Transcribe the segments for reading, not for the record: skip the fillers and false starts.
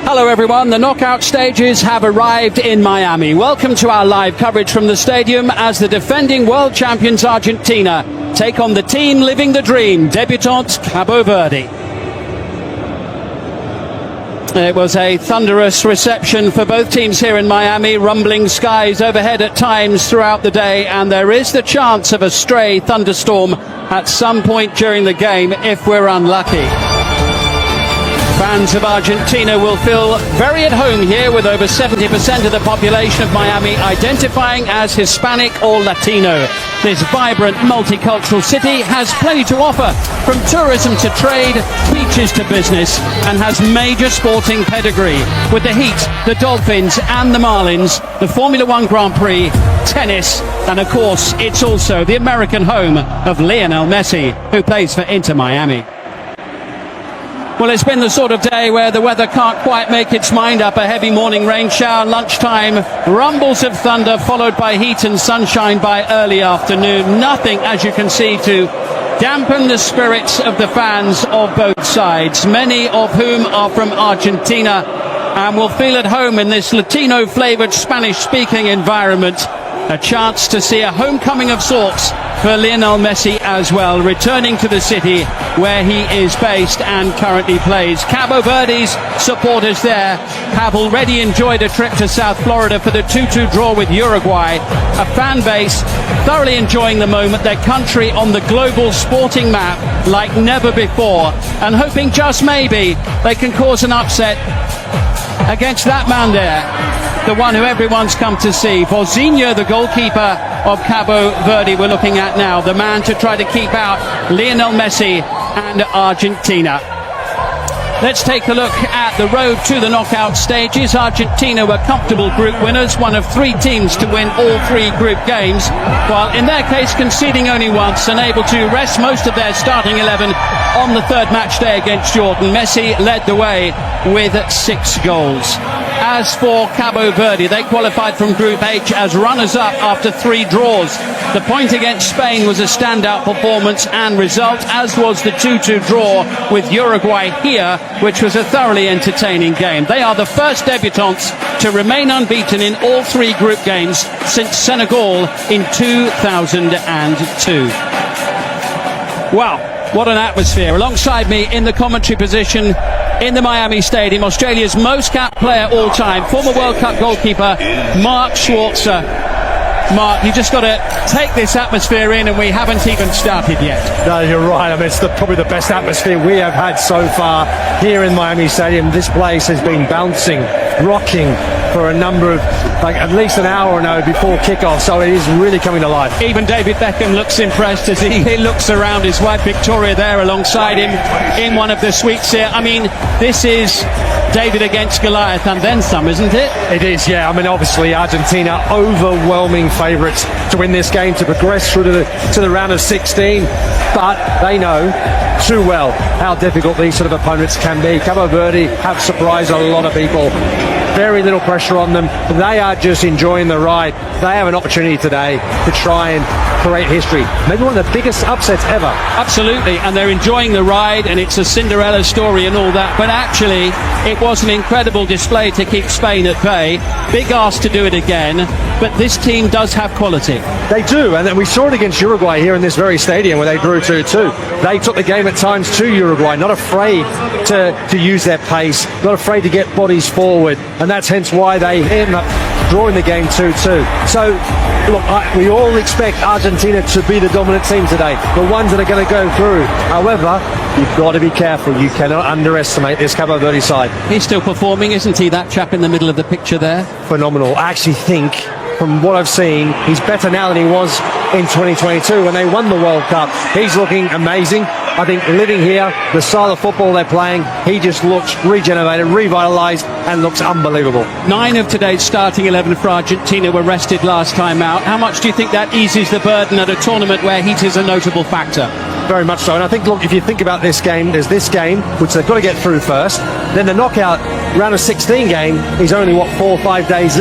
Hello everyone, the knockout stages have arrived in Miami. Welcome to our live coverage from the stadium as the defending world champions Argentina take on the team living the dream, debutante Cabo Verde. It was a thunderous reception for both teams here in Miami, rumbling skies overhead at times throughout the day, and there is the chance of a stray thunderstorm at some point during the game if we're unlucky. Fans of Argentina will feel very at home here, with over 70% of the population of Miami identifying as Hispanic or Latino. This vibrant, multicultural city has plenty to offer, from tourism to trade, beaches to business, and has major sporting pedigree, with the Heat, the Dolphins and the Marlins, the Formula One Grand Prix, tennis, and of course it's also the American home of Lionel Messi, who plays for Inter Miami. Well, it's been the sort of day where the weather can't quite make its mind up. A heavy morning rain shower, lunchtime, rumbles of thunder, followed by heat and sunshine by early afternoon. Nothing, as you can see, to dampen the spirits of the fans of both sides, many of whom are from Argentina and will feel at home in this Latino-flavoured Spanish-speaking environment. A chance to see a homecoming of sorts for Lionel Messi as well, returning to the city where he is based and currently plays. Cabo Verde's supporters there have already enjoyed a trip to South Florida for the 2-2 draw with Uruguay. A fan base thoroughly enjoying the moment, their country on the global sporting map like never before, and hoping just maybe they can cause an upset against that man there, the one who everyone's come to see. Vozinha, the goalkeeper of Cabo Verde, we're looking at now, the man to try to keep out Lionel Messi and Argentina. Let's take a look at the road to the knockout stages. Argentina were comfortable group winners, one of three teams to win all three group games, while in their case conceding only once and able to rest most of their starting 11 on the third match day against Jordan. Messi led the way with 6 goals. As for Cabo Verde, they qualified from Group H as runners-up after 3 draws. The point against Spain was a standout performance and result, as was the 2-2 draw with Uruguay here, which was a thoroughly entertaining game. They are the first debutants to remain unbeaten in all 3 group games since Senegal in 2002. Wow. What an atmosphere. Alongside me in the commentary position in the Miami Stadium, Australia's most capped player all time, former World Cup goalkeeper Mark Schwarzer. Mark, you just got to take this atmosphere in, and we haven't even started yet. No, you're right. I mean, it's probably the best atmosphere we have had so far here in Miami Stadium. This place has been bouncing, rocking for a number of, like, at least an hour or no before kickoff, so it is really coming to life. Even David Beckham looks impressed as he looks around, his wife Victoria there alongside him in one of the suites here. I mean, this is David against Goliath and then some, isn't it? It is, yeah. I mean, obviously Argentina overwhelming favourites to win this game, to progress through to the round of 16, but they know too well how difficult these sort of opponents can be. Cabo Verde have surprised a lot of people. Very little pressure on them. They are just enjoying the ride. They have an opportunity today to try and create history. Maybe one of the biggest upsets ever. Absolutely, and they're enjoying the ride, and it's a Cinderella story and all that, but actually it was an incredible display to keep Spain at bay. Big ask to do it again, but this team does have quality. They do, and then we saw it against Uruguay here in this very stadium where they drew 2-2. They took the game at times to Uruguay, not afraid to use their pace, not afraid to get bodies forward, and that's hence why they end up drawing the game 2-2. So, look, we all expect Argentina to be the dominant team today, the ones that are going to go through. However, you've got to be careful. You cannot underestimate this Cabo Verde side. He's still performing, isn't he, that chap in the middle of the picture there? Phenomenal. I actually think, from what I've seen, he's better now than he was in 2022 when they won the World Cup. He's looking amazing. I think living here, the style of football they're playing, he just looks regenerated, revitalised, and looks unbelievable. 9 of today's starting 11 for Argentina were rested last time out. How much do you think that eases the burden at a tournament where heat is a notable factor? Very much so. And I think, look, if you think about this game, there's this game, which they've got to get through first. Then the knockout round of 16 game is only, 4 or 5 days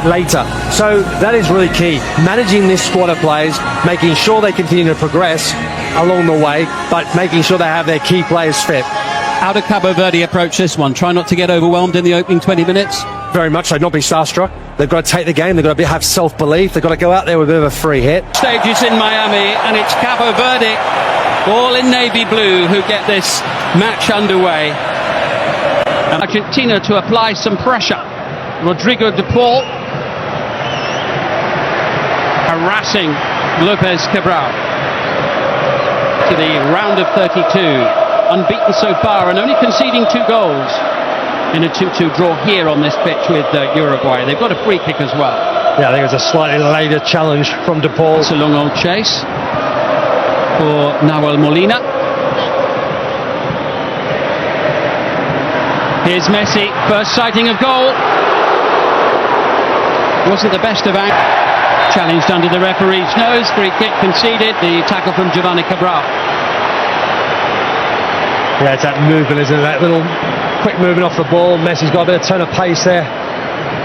later. So that is really key. Managing this squad of players, making sure they continue to progress along the way, but making sure they have their key players fit. How do Cabo Verde approach this one? Try not to get overwhelmed in the opening 20 minutes? Very much so, not be starstruck. They've got to take the game, they've got to have self-belief, they've got to go out there with a bit of a free hit. Stages in Miami, and it's Cabo Verde, all in navy blue, who get this match underway. And Argentina to apply some pressure. Rodrigo de Paul harassing Lopez Cabral to the round of 32. Unbeaten so far and only conceding 2 goals in a 2-2 draw here on this pitch with Uruguay. They've got a free kick as well. Yeah, I think it was a slightly later challenge from de Paul. It's a long old chase for Nahuel Molina. Here's Messi, first sighting of goal. Wasn't the best of angles. Challenged under the referee's nose, free kick conceded, the tackle from Giovanni Cabral. Yeah, it's that movement, isn't it? That little quick movement off the ball. Messi's got a bit of turn of pace there.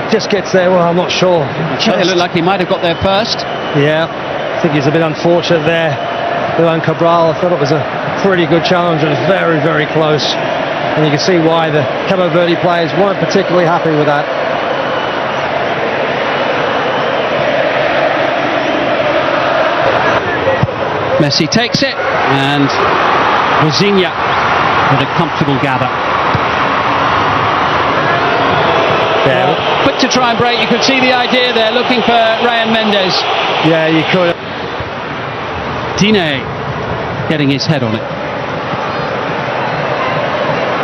Just gets there, well, I'm not sure. It looked like he might have got there first. Yeah, I think he's a bit unfortunate there. Giovanni Cabral, I thought it was a pretty good challenge and it's very, very close. And you can see why the Cabo Verde players weren't particularly happy with that. Messi takes it, and Rosinha with a comfortable gather. Yeah. Quick to try and break, you could see the idea there, looking for Ryan Mendes. Yeah, you could. Dine getting his head on it.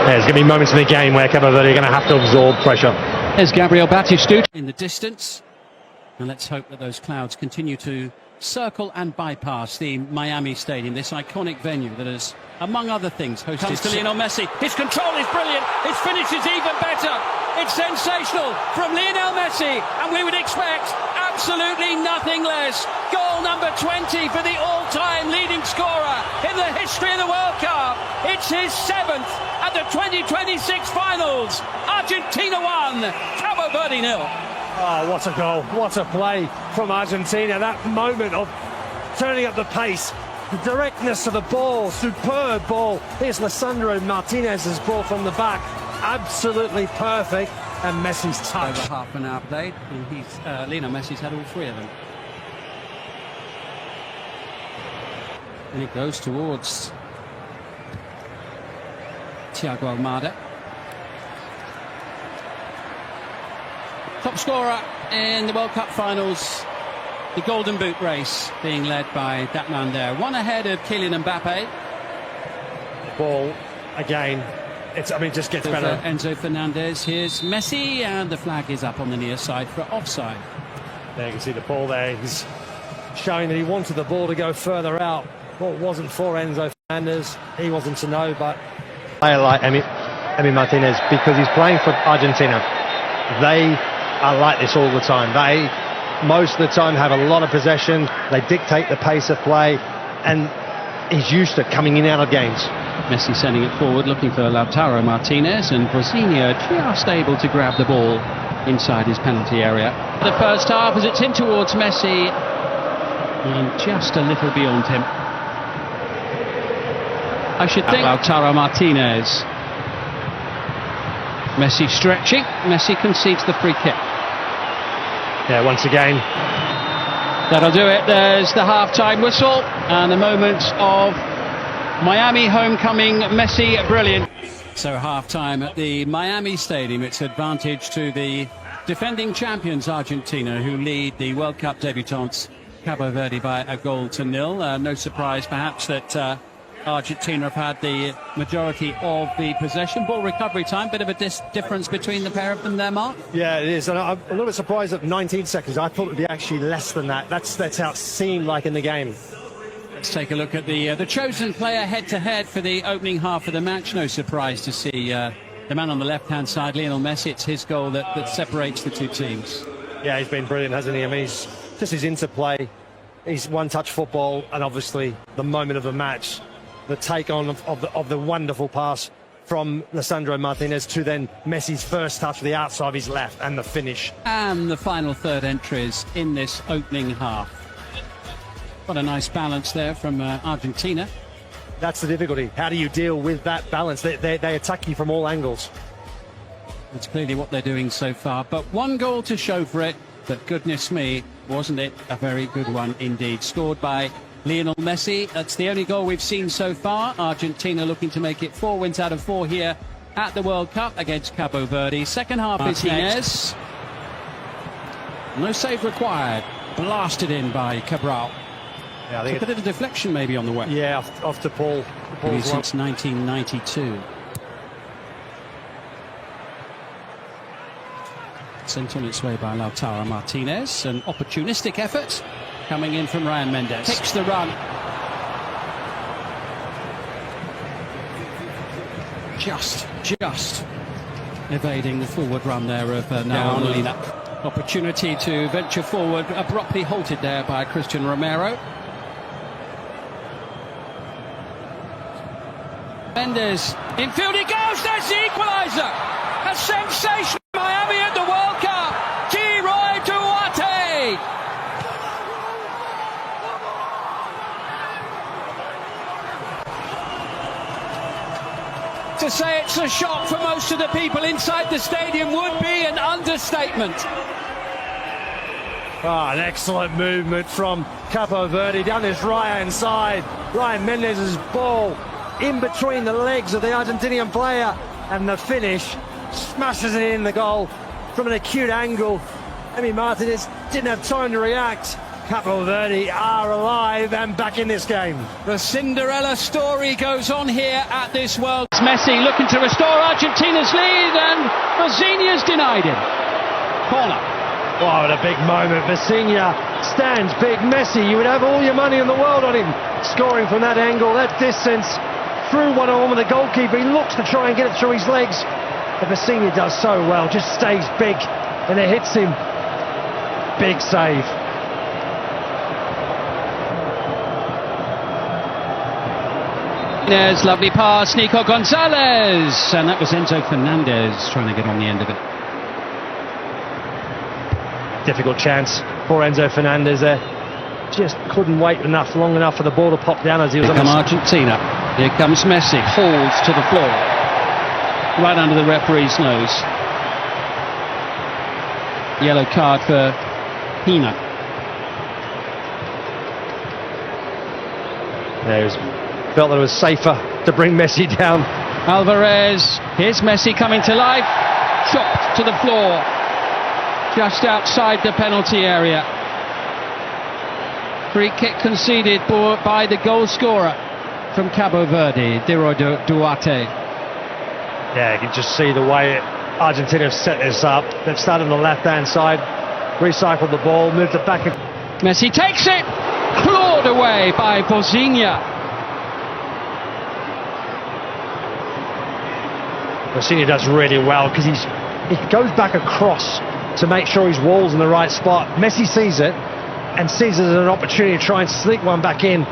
There's going to be moments in the game where Cabo Verde are going to have to absorb pressure. There's Gabriel Batistuta in the distance. And let's hope that those clouds continue to circle and bypass the Miami Stadium, this iconic venue that has, among other things, hosted... Comes to Lionel Messi. His control is brilliant. His finish is even better. It's sensational from Lionel Messi. And we would expect absolutely nothing less. Goal number 20 for the all-time leading scorer in the history of the World Cup. It's his 7th at the 2026 finals. Argentina 1, Cabo Verde 0. Oh, what a goal, what a play from Argentina. That moment of turning up the pace, the directness of the ball, superb ball. Here's Lisandro Martinez's ball from the back, absolutely perfect. And Messi's touch. Over half an hour played, and Lionel Messi's had all 3 of them. And it goes towards Thiago Almada. Top scorer in the World Cup finals, the Golden Boot race being led by that man there. 1 ahead of Kylian Mbappe. Ball again. It just gets better. Enzo Fernandez. Here's Messi, and the flag is up on the near side for offside. There you can see the ball there. He's showing that he wanted the ball to go further out. Well, it wasn't for Enzo Fernandez. He wasn't to know, but I like Emi Martinez because he's playing for Argentina. They are like this all the time. They, most of the time, have a lot of possession. They dictate the pace of play, and he's used to coming in out of games. Messi sending it forward, looking for Lautaro Martinez, and Rosinha just able to grab the ball inside his penalty area. The first half as it's in towards Messi, and just a little beyond him. I should think Lautaro Martinez. Messi stretching. Messi concedes the free kick. Yeah, once again. That'll do it. There's the half-time whistle and the moment of Miami homecoming. Messi brilliant. So half-time at the Miami Stadium. It's advantage to the defending champions Argentina, who lead the World Cup debutants Cabo Verde by a 1-0. No surprise perhaps that Argentina have had the majority of the possession. Ball recovery time, bit of a difference between the pair of them there, Mark? Yeah, it is. And I'm a little bit surprised at 19 seconds. I thought it would be actually less than that. That's how it seemed like in the game. Let's take a look at the chosen player head-to-head for the opening half of the match. No surprise to see the man on the left-hand side, Lionel Messi. It's his goal that separates the 2 teams. Yeah, he's been brilliant, hasn't he? I mean, he's just his interplay, his one-touch football, and obviously the moment of the match. The take on of the wonderful pass from Lisandro Martinez to then Messi's first touch to the outside of his left and the finish. And the final third entries in this opening half. What a nice balance there from Argentina. That's the difficulty. How do you deal with that balance? They attack you from all angles. That's clearly what they're doing so far. But one goal to show for it. But goodness me, wasn't it a very good one indeed? Scored by Lionel Messi. That's the only goal we've seen so far. Argentina looking to make it 4 wins out of 4 here at the World Cup against Cabo Verde. Second half is next. No save required. Blasted in by Cabral. Yeah, I think a bit of a deflection maybe on the way. Yeah, off to Paul. Maybe since 1992. Sent on its way by Lautaro Martinez. An opportunistic effort coming in from Ryan Mendes. Takes the run. Just evading the forward run there of Molina. Opportunity to venture forward, abruptly halted there by Christian Romero. Mendes, infield he goes, there's the equaliser! A sensation, Miami at the World Cup! T-Roy Duarte! To say it's a shock for most of the people inside the stadium would be an understatement. An excellent movement from Cabo Verde down this right-hand side. Ryan Mendes' ball in between the legs of the Argentinian player, and the finish smashes it in the goal from an acute angle. Emi Martinez didn't have time to react. Cabo Verde are alive and back in this game. The Cinderella story goes on here at this World. Messi looking to restore Argentina's lead, and Vosinia's denied him. Corner. Wow, what a big moment. Vosina stands big. Messi, you would have all your money in the world on him. Scoring from that angle, that distance, through one-on-one with the goalkeeper. He looks to try and get it through his legs. But Vosina does so well, just stays big, and it hits him. Big save. There's lovely pass, Nico Gonzalez, and that was Enzo Fernandez trying to get on the end of it. Difficult chance for Enzo Fernandez there. Just couldn't wait long enough for the ball to pop down as he was. Here comes Argentina. Here comes Messi, holds to the floor, right under the referee's nose. Yellow card for Pina. There's. Felt that it was safer to bring Messi down. Alvarez, here's Messi coming to life, chopped to the floor, just outside the penalty area. Free kick conceded by the goal scorer from Cabo Verde, T-Roy Duarte. Yeah, you can just see the way Argentina have set this up. They've started on the left-hand side, recycled the ball, moved it back. Messi takes it, clawed away by Vosina. Vosina does really well because he goes back across to make sure his wall's in the right spot. Messi sees it and sees it as an opportunity to try and sneak one back in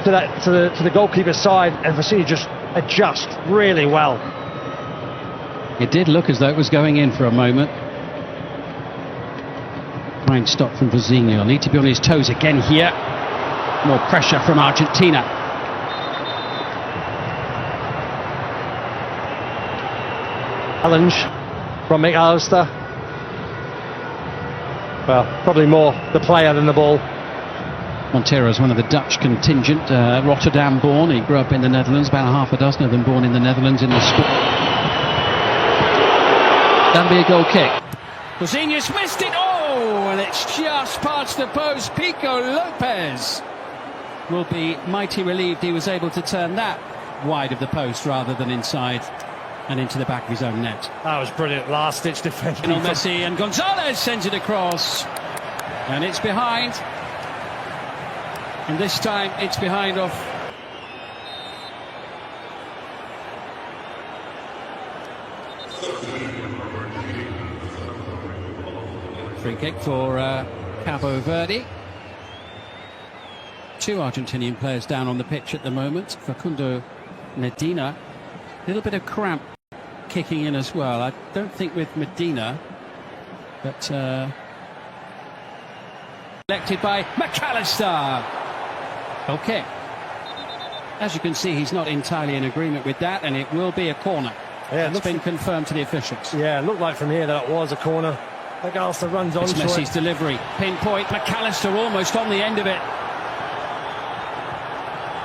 to the goalkeeper's side, and Vosina just adjusts really well. It did look as though it was going in for a moment. Fine stop from Vosina. He'll need to be on his toes again here. More pressure from Argentina. Challenge from McAllister. Well, probably more the player than the ball. Montero's one of the Dutch contingent, Rotterdam born. He grew up in the Netherlands, about half a dozen of them born in the Netherlands in the school. That'll be a goal kick. Vosina's missed it. Oh, and it's just past the post. Pico Lopez will be mighty relieved he was able to turn that wide of the post rather than inside and into the back of his own net. That was brilliant last-ditch defending. Messi, and Gonzalez sends it across, and it's behind. And this time it's behind off. Free kick for Cabo Verde. 2 Argentinian players down on the pitch at the moment. Facundo Medina, a little bit of cramp kicking in as well. I don't think with Medina, but elected by McAllister. Okay. As you can see, he's not entirely in agreement with that, and it will be a corner. Yeah, it's been confirmed to the officials. Yeah, it looked like from here that it was a corner. McAllister runs on It's to Messi's it. delivery. Pinpoint. McAllister almost on the end of it.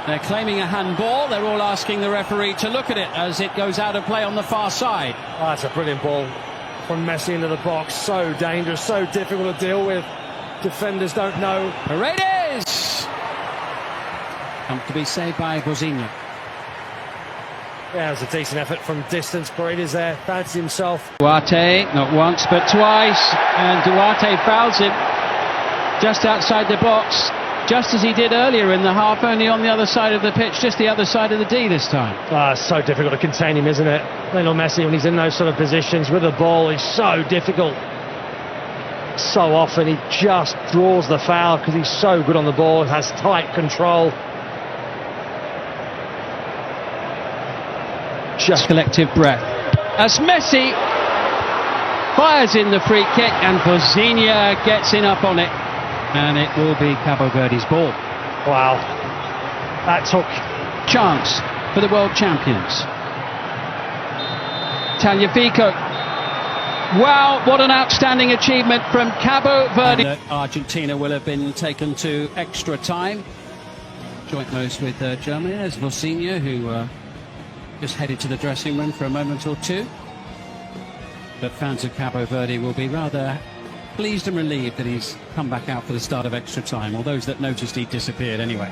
They're claiming a handball. They're all asking the referee to look at it as it goes out of play on the far side. Oh, that's a brilliant ball from Messi into the box. So dangerous, so difficult to deal with. Defenders don't know. Paredes! Comfortably saved by Bozinho. Yeah, it was a decent effort from distance. Paredes there, fancy himself. Duarte, not once but twice, and Duarte fouls him just outside the box, just as he did earlier in the half, only on the other side of the pitch, just the other side of the D this time. Ah, it's so difficult to contain him, isn't it? Lionel Messi, when he's in those sort of positions with the ball, is so difficult. So often he just draws the foul because he's so good on the ball, has tight control. Just collective breath as Messi fires in the free kick, and Bozinho gets in up on it, and it will be Cabo Verde's ball. Wow, that took Chance for the world champions. Tagliafico. Wow, what an outstanding achievement from Cabo Verde. And Argentina will have been taken to extra time. Joint most with Germany. There's Bozinho, who just headed to the dressing room for a moment or two. But fans of Cabo Verde will be rather pleased and relieved that he's come back out for the start of extra time, or those that noticed he disappeared anyway.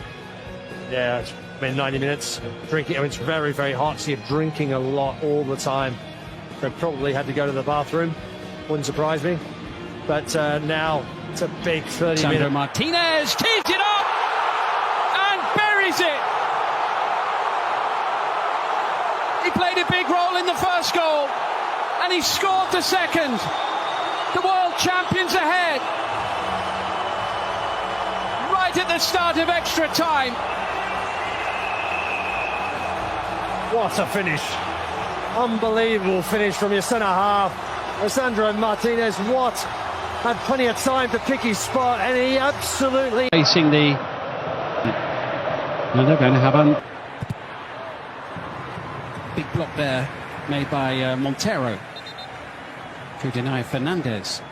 Yeah, it's been 90 minutes drinking. I mean, it's very, very hot, so you're drinking a lot all the time. They probably had to go to the bathroom. Wouldn't surprise me. But now it's a big 30 Sandro minute. Martinez tees it up and buries it. He played a big role in the first goal, and he scored the second. The world champions ahead. Right at the start of extra time. What a finish. Unbelievable finish from your centre half. Sandro Martinez, what? Had plenty of time to pick his spot, and he absolutely... Facing the... No, they're going to have a big block there made by Montero to deny Fernandez.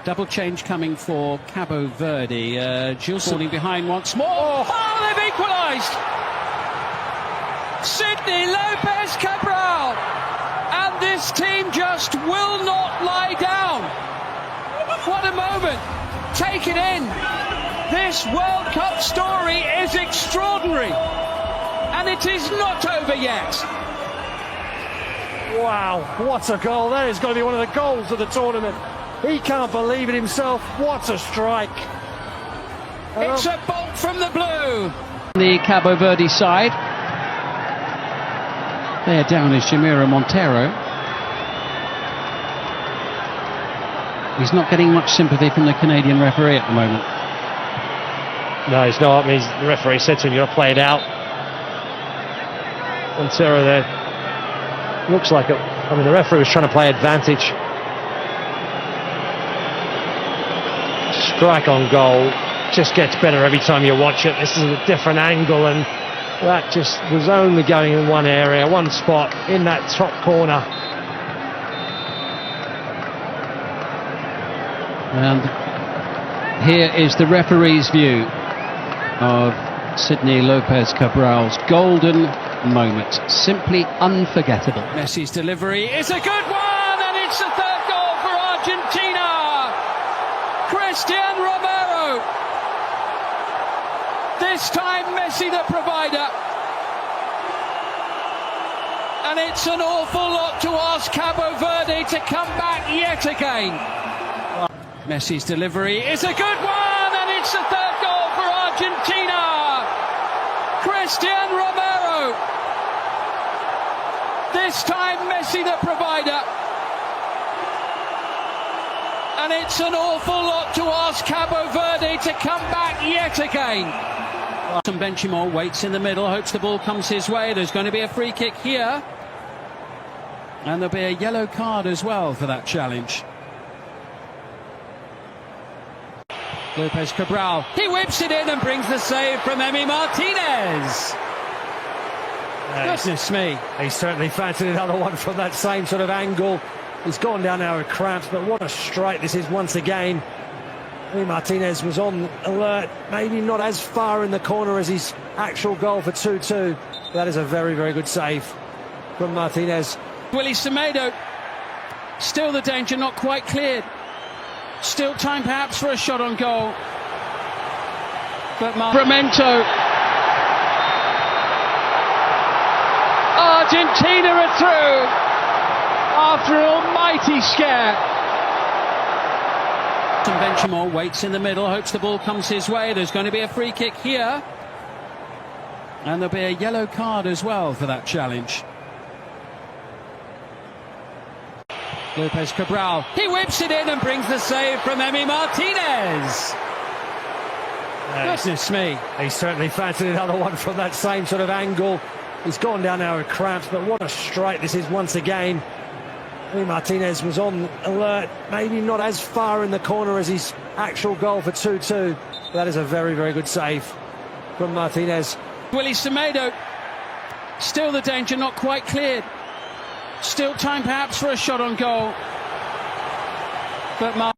Double change coming for Cabo Verde. Gilles falling behind once more. Oh, they've equalised! Sidney Lopez Cabral, and this team just will not lie down. What a moment. Take it in. This World Cup story is extraordinary, and it is not over yet. Wow, what a goal. That is going to be one of the goals of the tournament. He can't believe it himself. What a strike. It's a bolt from the blue. The Cabo Verde side. There down is Jamiro Montero. He's not getting much sympathy from the Canadian referee at the moment. No, he's not. I mean, the referee said to him, you've got to play it out. Montero there. Looks like it. I mean, the referee was trying to play advantage. Strike on goal. Just gets better every time you watch it. This is a different angle, and that just was only going in one area, one spot in that top corner. And here is the referee's view of Sidney Lopez Cabral's golden moment. Simply unforgettable. Messi's delivery is a good one, and it's the third goal for Argentina. Christian Romero. This time Messi the provider. And it's an awful lot to ask Cabo Verde to come back yet again. Messi's delivery is a good one, and it's the third goal for Argentina. Christian Romero. This time Messi the provider. And it's an awful lot to ask Cabo Verde to come back yet again. And Benchimol waits in the middle, hopes the ball comes his way. There's going to be a free kick here. And there'll be a yellow card as well for that challenge. Lopez Cabral, he whips it in and brings the save from Emi Martinez. Goodness me. He certainly fancied another one from that same sort of angle. He's gone down now with cramps, but what a strike this is once again. Martinez was on alert, maybe not as far in the corner as his actual goal for 2-2. That is a very, very good save from Martinez. Willie Semedo, still the danger not quite cleared. Still time perhaps for a shot on goal. But Memento. Argentina are through after an almighty scare. Benchimol waits in the middle, hopes the ball comes his way. There's going to be a free kick here. And there'll be a yellow card as well for that challenge. Lopez Cabral, he whips it in and brings the save from Martinez. Goodness me. He certainly fancied another one from that same sort of angle. He's gone down now with cramps, but what a strike this is once again. Martinez was on alert, maybe not as far in the corner as his actual goal for 2-2. That is a very, very good save from Martinez. Willie Semedo, still the danger not quite cleared. Still time perhaps for a shot on goal. But